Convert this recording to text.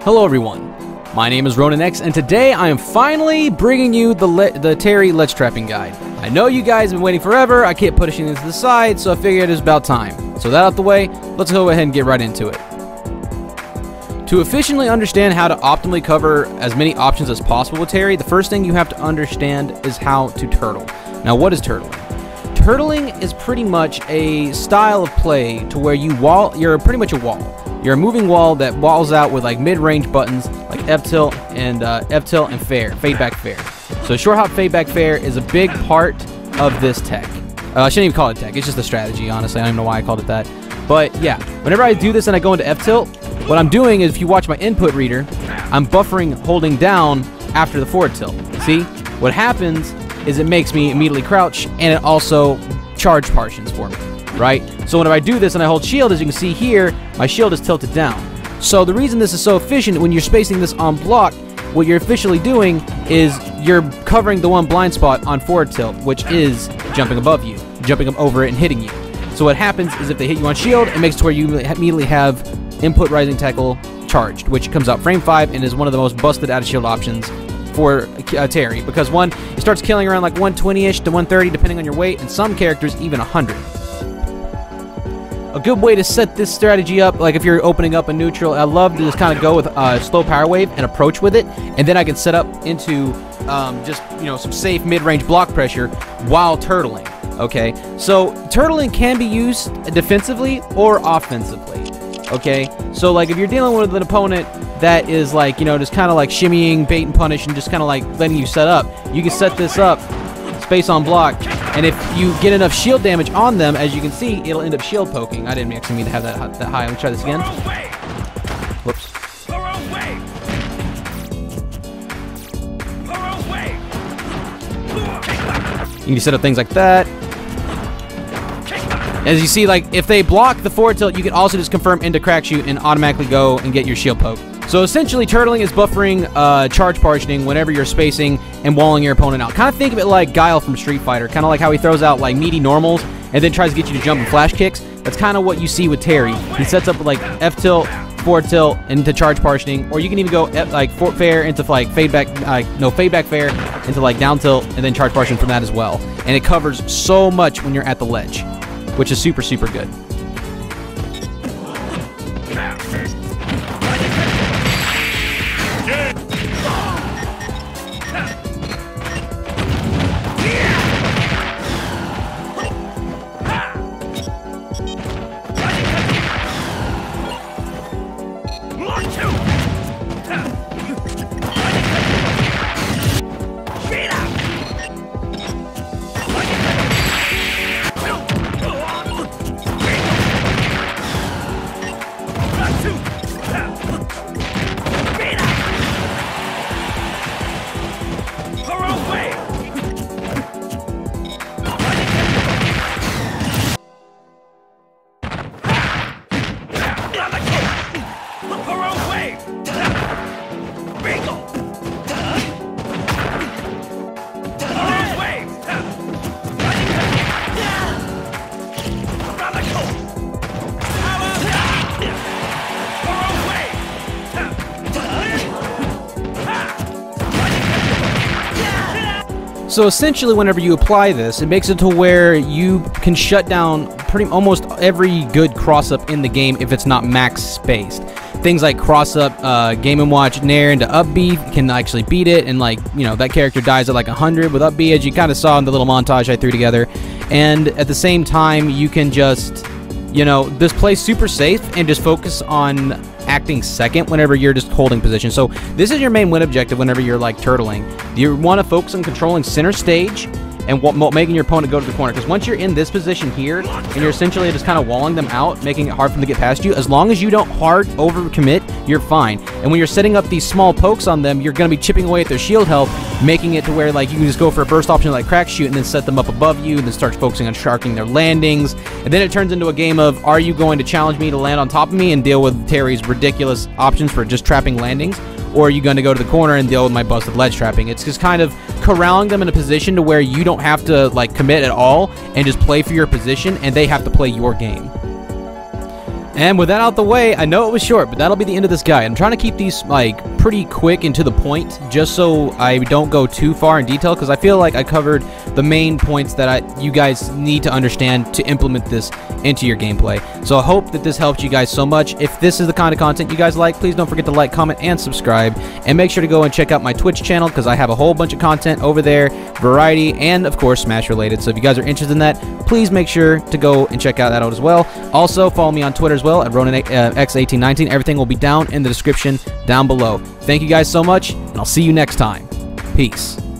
Hello everyone, my name is Ronan X, and today I am finally bringing you the Terry ledge trapping guide. I know you guys have been waiting forever. I kept pushing this to the side, so I figured it was about time. So that out the way, let's go ahead and get right into it. To efficiently understand how to optimally cover as many options as possible with Terry, the first thing you have to understand is how to turtle. Now, what is turtling? Turtling is pretty much a style of play to where you're pretty much a wall. You're a moving wall that walls out with like mid-range buttons like F-tilt and fair, fade back fair. So short hop fade back fair is a big part of this tech. I shouldn't even call it tech, it's just a strategy, honestly. I don't even know why I called it that. But yeah, whenever I do this and I go into F-tilt, what I'm doing is, if you watch my input reader, I'm buffering holding down after the forward tilt. See? What happens is it makes me immediately crouch, and it also charge partitions for me, right? So whenever I do this and I hold shield, as you can see here, my shield is tilted down. So the reason this is so efficient, when you're spacing this on block, what you're officially doing is you're covering the one blind spot on forward tilt, which is jumping above you, jumping up over it and hitting you. So what happens is if they hit you on shield, it makes it to where you immediately have input rising tackle charged, which comes out frame 5 and is one of the most busted out of shield options for Terry, because one, it starts killing around like 120-ish to 130 depending on your weight, and some characters even 100. A good way to set this strategy up, like if you're opening up a neutral, I love to just kind of go with slow power wave and approach with it, and then I can set up into just, you know, some safe mid-range block pressure while turtling. Okay, so turtling can be used defensively or offensively. Okay, so like if you're dealing with an opponent that is like, you know, just kind of like shimmying, bait and punish, and just kind of like letting you set up, you can set this up, space on block, and if you get enough shield damage on them, as you can see, it'll end up shield poking. I didn't actually mean to have that high. Let me try this again. Whoops. You can set up things like that. As you see, like, if they block the forward tilt, you can also just confirm into crack shoot and automatically go and get your shield poke. So essentially, turtling is buffering charge partitioning whenever you're spacing and walling your opponent out. Kind of think of it like Guile from Street Fighter, kind of like how he throws out like meaty normals and then tries to get you to jump and flash kicks. That's kind of what you see with Terry. He sets up like F-tilt, forward tilt into charge partitioning, or you can even go like fort fair into like fade back fair into like down tilt and then charge partition from that as well. And it covers so much when you're at the ledge, which is super, super good. So essentially, whenever you apply this, it makes it to where you can shut down almost every good cross-up in the game if it's not max spaced. Things like cross-up, Game & Watch Nair into up B can actually beat it, and like, you know, that character dies at like 100 with up B, as you kind of saw in the little montage I threw together. And at the same time, you can just, you know, this plays super safe and just focus on acting second whenever you're just holding position. So this is your main win objective whenever you're like turtling. You want to focus on controlling center stage and making your opponent go to the corner, because once you're in this position here and you're essentially just kind of walling them out, making it hard for them to get past you, as long as you don't hard overcommit, you're fine. And when you're setting up these small pokes on them, you're going to be chipping away at their shield health, making it to where like you can just go for a burst option like crack shoot and then set them up above you and then start focusing on sharking their landings. And then it turns into a game of, are you going to challenge me to land on top of me and deal with Terry's ridiculous options for just trapping landings, or are you going to go to the corner and deal with my busted ledge trapping? It's just kind of corralling them in a position to where you don't have to like commit at all and just play for your position, and they have to play your game. And with that out the way, I know it was short, but that'll be the end of this guide. I'm trying to keep these like pretty quick and to the point, just so I don't go too far in detail, because I feel like I covered the main points that you guys need to understand to implement this into your gameplay. So I hope that this helped you guys so much. If this is the kind of content you guys like, please don't forget to like, comment, and subscribe. And make sure to go and check out my Twitch channel, because I have a whole bunch of content over there, variety, and of course Smash related. So if you guys are interested in that, please make sure to go and check that out as well. Also, follow me on Twitter as well at RonanX1819. Everything will be down in the description down below. Thank you guys so much, and I'll see you next time. Peace.